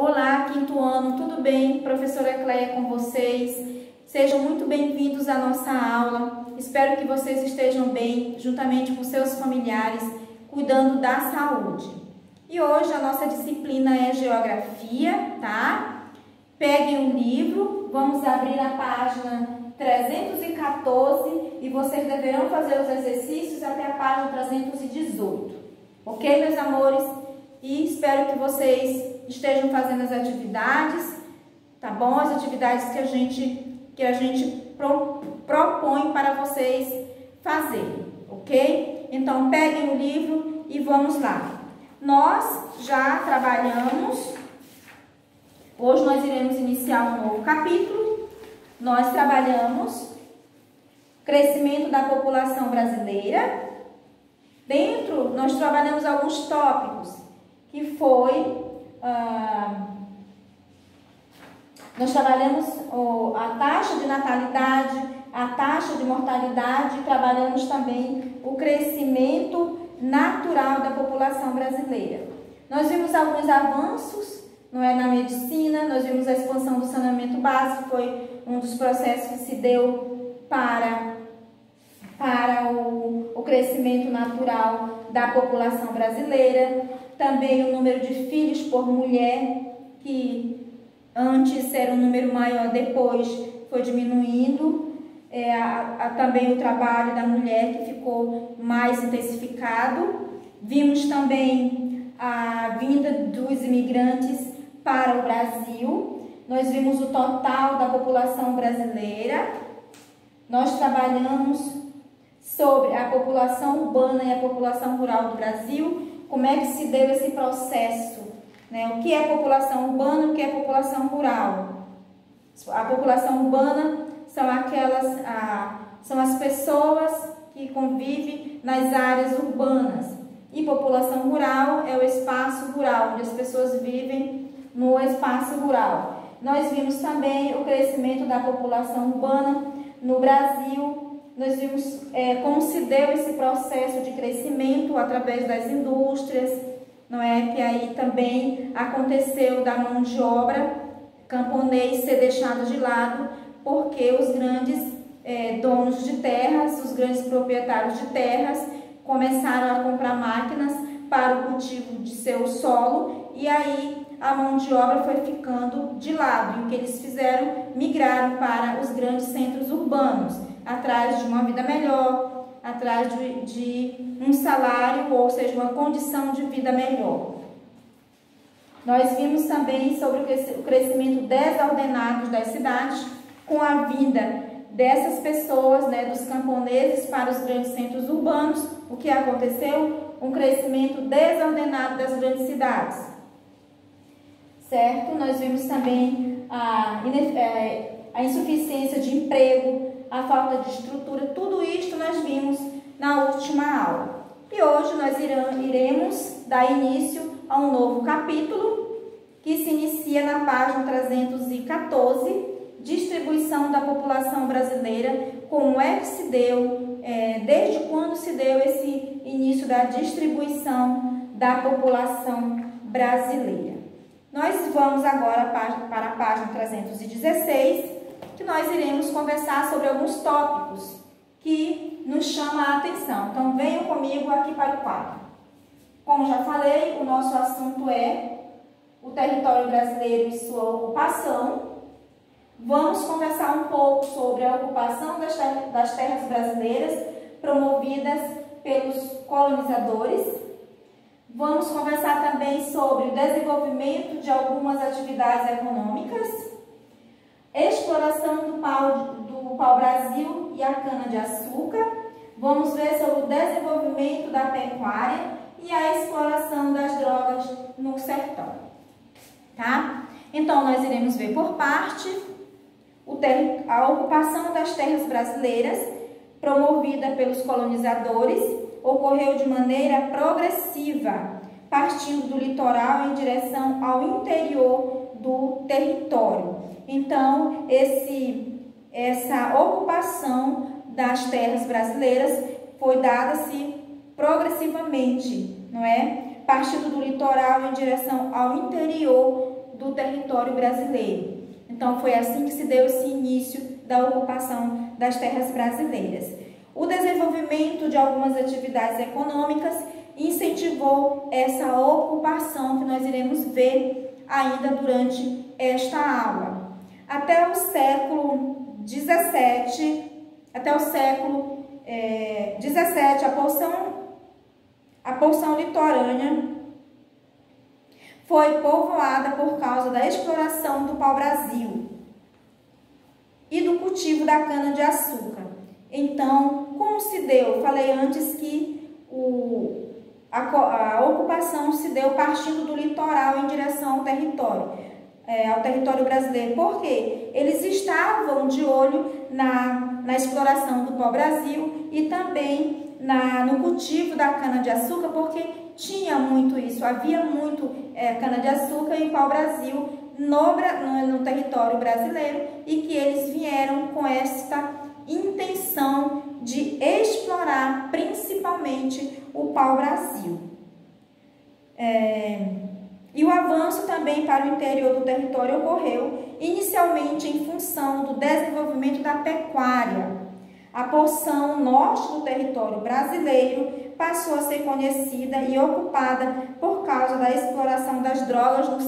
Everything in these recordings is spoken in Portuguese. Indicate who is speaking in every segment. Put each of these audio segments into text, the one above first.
Speaker 1: Olá, quinto ano, tudo bem? Professora Cléia com vocês. Sejam muito bem-vindos à nossa aula. Espero que vocês estejam bem, juntamente com seus familiares, cuidando da saúde. E hoje a nossa disciplina é Geografia, tá? Peguem o livro, vamos abrir a página 314 e vocês deverão fazer os exercícios até a página 318. Ok, meus amores? E espero que vocês estejam fazendo as atividades, tá bom? As atividades que a gente propõe para vocês fazerem, ok? Então, peguem o livro e vamos lá. Nós já trabalhamos, hoje nós iremos iniciar um novo capítulo. Nós trabalhamos crescimento da população brasileira. Dentro, nós trabalhamos alguns tópicos, que foi, nós trabalhamos a taxa de natalidade, a taxa de mortalidade, e trabalhamos também o crescimento natural da população brasileira. Nós vimos alguns avanços, não é, na medicina, nós vimos a expansão do saneamento básico, que foi um dos processos que se deu para o crescimento natural da população brasileira. Também o número de filhos por mulher, que antes era um número maior, depois foi diminuindo. Também o trabalho da mulher, que ficou mais intensificado. Vimos também a vinda dos imigrantes para o Brasil. Nós vimos o total da população brasileira. Nós trabalhamos sobre a população urbana e a população rural do Brasil, como é que se deu esse processo, né? O que é população urbana, o que é população rural. A população urbana são as pessoas que convivem nas áreas urbanas, e população rural é o espaço rural, onde as pessoas vivem no espaço rural. Nós vimos também o crescimento da população urbana no Brasil. Nós vimos como se deu esse processo de crescimento através das indústrias, não é? Que aí também aconteceu da mão de obra camponês ser deixada de lado, porque os grandes donos de terras, os grandes proprietários de terras, começaram a comprar máquinas para o cultivo de seu solo, e aí a mão de obra foi ficando de lado. E o que eles fizeram? Migraram para os grandes centros urbanos, atrás de uma vida melhor, atrás de um salário, ou seja, uma condição de vida melhor. Nós vimos também sobre o crescimento desordenado das cidades, com a vinda dessas pessoas, né, dos camponeses para os grandes centros urbanos. O que aconteceu? Um crescimento desordenado das grandes cidades, certo? Nós vimos também a insuficiência de emprego, a falta de estrutura. Tudo isto nós vimos na última aula. E hoje nós iremos dar início a um novo capítulo, que se inicia na página 314, distribuição da população brasileira, como é que se deu, desde quando se deu esse início da distribuição da população brasileira. Nós vamos agora para a página 316, que nós iremos conversar sobre alguns tópicos que nos chamam a atenção. Então, venham comigo aqui para o quadro. Como já falei, o nosso assunto é o território brasileiro e sua ocupação. Vamos conversar um pouco sobre a ocupação das terras brasileiras promovidas pelos colonizadores. Vamos conversar também sobre o desenvolvimento de algumas atividades econômicas, exploração do pau-brasil e a cana-de-açúcar. Vamos ver sobre o desenvolvimento da pecuária e a exploração das drogas no sertão, tá? Então, nós iremos ver por parte a ocupação das terras brasileiras promovida pelos colonizadores. Ocorreu de maneira progressiva, partindo do litoral em direção ao interior do território. Então, essa ocupação das terras brasileiras foi dada-se progressivamente, não é? Partindo do litoral em direção ao interior do do território brasileiro. Então, foi assim que se deu esse início da ocupação das terras brasileiras. O desenvolvimento de algumas atividades econômicas incentivou essa ocupação que nós iremos ver ainda durante esta aula. Até o século XVII, a porção litorânea foi povoada por causa da exploração do pau-brasil e do cultivo da cana-de-açúcar. Então, como se deu? Falei antes que a ocupação se deu partindo do litoral em direção ao território brasileiro. Por quê? Eles estavam de olho na exploração do pau-brasil e também no cultivo da cana-de-açúcar, porque tinha muito isso, havia muito cana-de-açúcar e pau-brasil no território brasileiro, e que eles vieram com esta intenção de explorar principalmente o pau-brasil. E o avanço também para o interior do território ocorreu inicialmente em função do desenvolvimento da pecuária. A porção norte do território brasileiro passou a ser conhecida e ocupada por causa da exploração das drogas do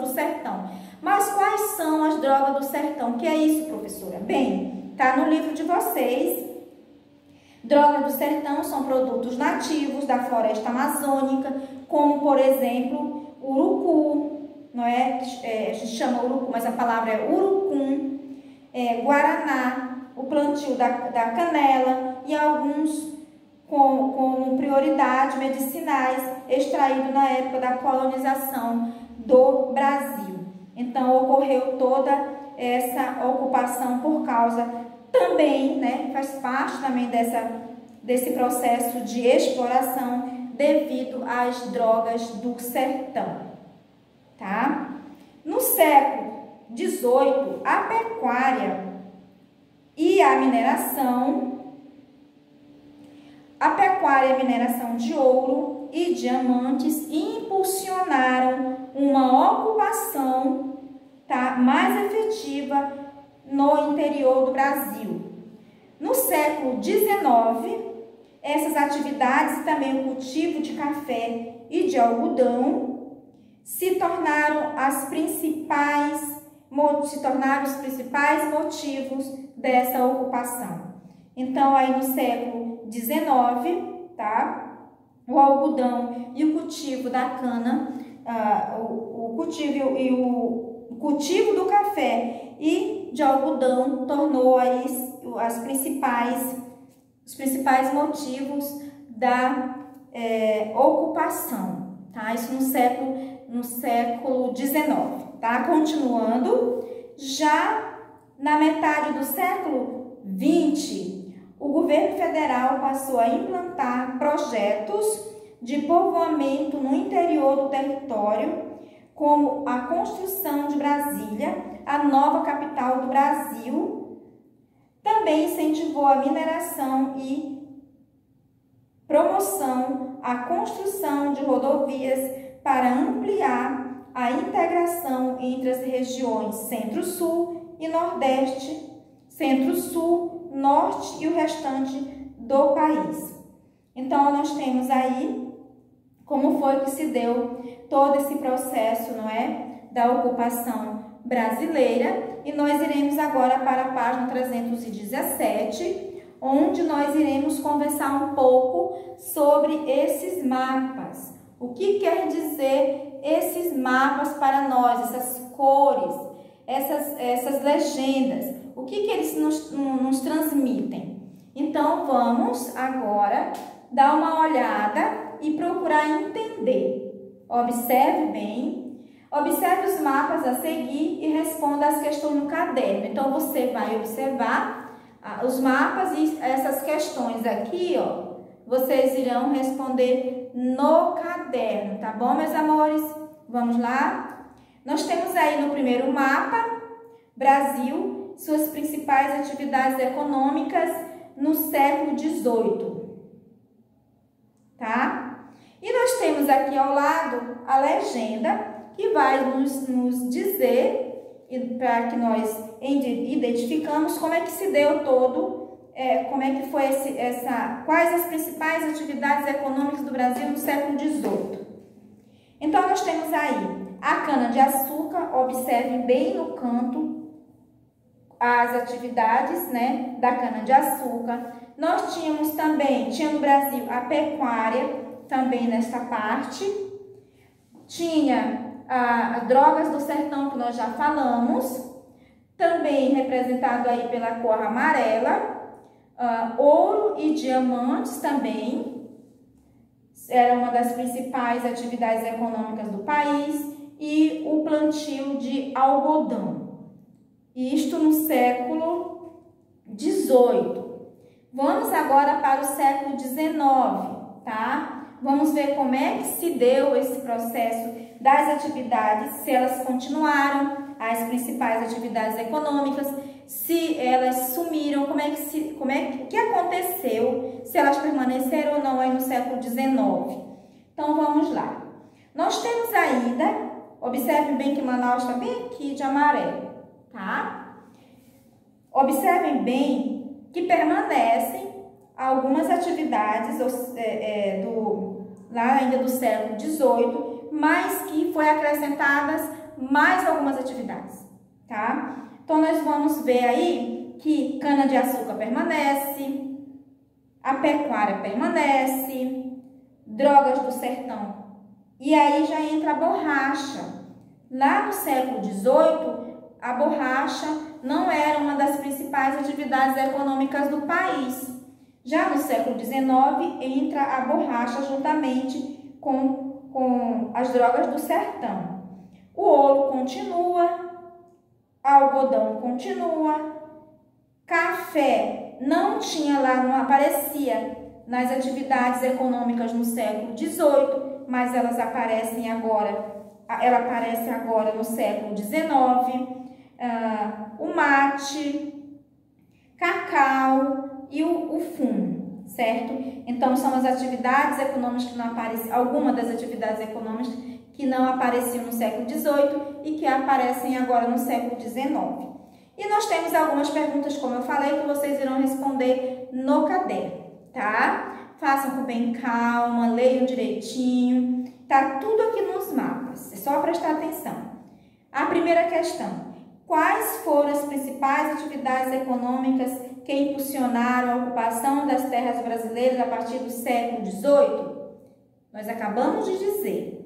Speaker 1: sertão. Mas quais são as drogas do sertão? O que é isso, professora? Bem, está no livro de vocês. Drogas do sertão são produtos nativos da floresta amazônica, como, por exemplo, urucu, não é? A gente chama urucu, mas a palavra é urucum, guaraná, o plantio da canela e alguns com prioridade medicinais extraídos na época da colonização do Brasil. Então, ocorreu toda essa ocupação por causa também, né, faz parte também desse processo de exploração devido às drogas do sertão, tá? No século XVIII, a pecuária e a mineração de ouro e diamantes impulsionaram uma ocupação, tá, mais efetiva no interior do Brasil. No século XIX, essas atividades, também o cultivo de café e de algodão, se tornaram os principais motivos dessa ocupação. Então, aí no século XIX, tá, o algodão e o cultivo da cana, o cultivo do café e de algodão tornou aí os principais motivos da ocupação, tá? Isso no século XIX, tá? Continuando, já na metade do século XX, o governo federal passou a implantar projetos de povoamento no interior do território, como a construção de Brasília, a nova capital do Brasil. Também incentivou a mineração e promoção à construção de rodovias para ampliar a integração entre as regiões Centro-Sul e Nordeste, Centro-Sul, Norte e o restante do país. Então, nós temos aí como foi que se deu todo esse processo, não é, da ocupação brasileira. E nós iremos agora para a página 317, onde nós iremos conversar um pouco sobre esses mapas. O que quer dizer esses mapas para nós, essas cores, essas legendas? O que eles nos transmitem? Então, vamos agora dar uma olhada e procurar entender. Observe bem, observe os mapas a seguir e responda as questões no caderno. Então, você vai observar os mapas e essas questões aqui, ó, vocês irão responder no caderno, tá bom, meus amores? Vamos lá? Nós temos aí no primeiro mapa, Brasil, suas principais atividades econômicas no século XVIII, tá? E nós temos aqui ao lado a legenda, e vai nos dizer, para que nós identificamos como é que se deu como é que foi quais as principais atividades econômicas do Brasil no século XVIII. Então, nós temos aí a cana-de-açúcar, observem bem no canto as atividades, né, da cana-de-açúcar. Nós tinha no Brasil a pecuária, também nesta parte. Tinha as drogas do sertão, que nós já falamos, também representado aí pela cor amarela. Ouro e diamantes também era uma das principais atividades econômicas do país, e o plantio de algodão, isto no século XVIII. Vamos agora para o século XIX, tá? Vamos ver como é que se deu esse processo das atividades, se elas continuaram, as principais atividades econômicas, se elas sumiram, o que aconteceu, se elas permaneceram ou não aí no século XIX. Então, vamos lá. Nós temos ainda, observem bem que Manaus está bem aqui de amarelo, tá? Observem bem que permanecem algumas atividades lá ainda do século XVIII, mas que foi acrescentadas mais algumas atividades, tá? Então, nós vamos ver aí que cana-de-açúcar permanece, a pecuária permanece, drogas do sertão. E aí já entra a borracha. Lá no século XVIII, a borracha não era uma das principais atividades econômicas do país. Já no século XIX, entra a borracha juntamente com as drogas do sertão. O ouro continua, algodão continua, café não aparecia nas atividades econômicas no século XVIII, mas ela aparece agora no século XIX. O mate, cacau e o fumo, certo? Então, são as atividades econômicas que não aparecem, algumas das atividades econômicas que não apareciam no século XVIII e que aparecem agora no século XIX. E nós temos algumas perguntas, como eu falei, que vocês irão responder no caderno, tá? Façam com bem calma, leiam direitinho, tá tudo aqui nos mapas, é só prestar atenção. A primeira questão: quais foram as principais atividades econômicas que impulsionaram a ocupação das terras brasileiras a partir do século XVIII? Nós acabamos de dizer.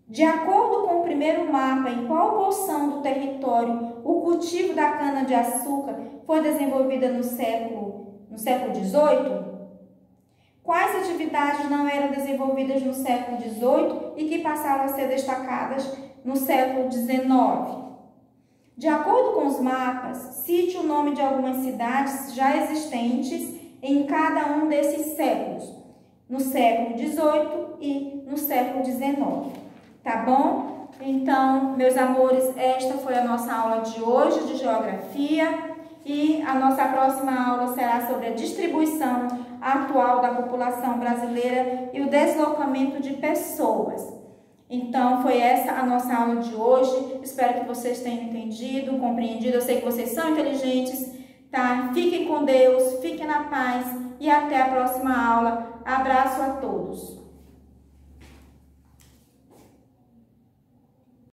Speaker 1: De acordo com o primeiro mapa, em qual porção do território o cultivo da cana-de-açúcar foi desenvolvida no século XVIII? Quais atividades não eram desenvolvidas no século XVIII e que passaram a ser destacadas no século XIX? De acordo com os mapas, cite o nome de algumas cidades já existentes em cada um desses séculos, no século XVIII e no século XIX. Tá bom? Então, meus amores, esta foi a nossa aula de hoje de Geografia, e a nossa próxima aula será sobre a distribuição atual da população brasileira e o deslocamento de pessoas. Então, foi essa a nossa aula de hoje. Espero que vocês tenham entendido, compreendido. Eu sei que vocês são inteligentes, tá? Fiquem com Deus, fiquem na paz e até a próxima aula. Abraço a todos.